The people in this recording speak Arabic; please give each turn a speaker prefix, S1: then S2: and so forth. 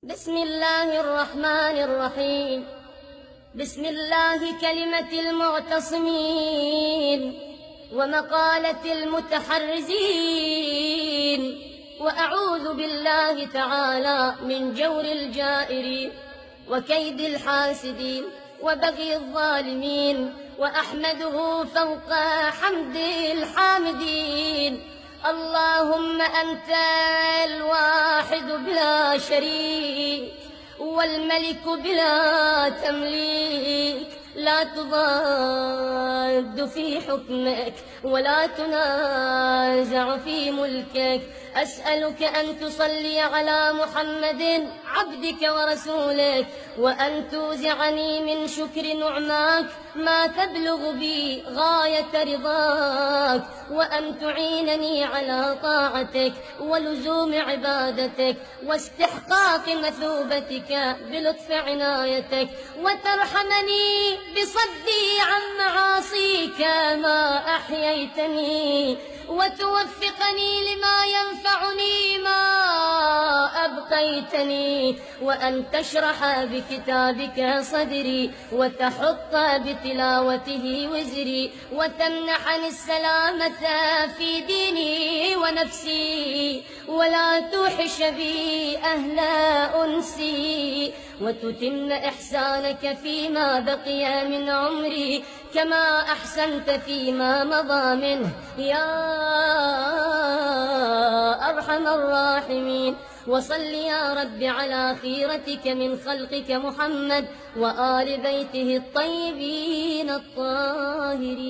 S1: بسم الله الرحمن الرحيم. بسم الله كلمة المعتصمين ومقالة المتحرزين، وأعوذ بالله تعالى من جور الجائرين وكيد الحاسدين وبغي الظالمين، وأحمده فوق حمد الحامدين. اللهم أنت الواحد بلا شريك والملك بلا تمليك، لا تضاد في حكمك ولا تنازع في ملكك. أسألك أن تصلي على محمد عبدك ورسولك، وأن توزعني من شكر نعماك ما تبلغ بي غاية رضاك، وأن تعينني على طاعتك ولزوم عبادتك واستحقاق مثوبتك بلطف عنايتك، وترحمني بصدي عن معاصيك ما أحييتني، وتوفقني لما ينفعني ما أبقيتني، وأن تشرح بكتابك صدري وتحط بتلاوته وزري، وتمنحني السلامة في ديني ونفسي، ولا توحش بي أهل أنسي، وتتم إحسانك فيما بقي من عمري كما أحسنت فيما مضى منه يا أرحم الراحمين. وصل يا رب على خيرتك من خلقك محمد وآل بيته الطيبين الطاهرين.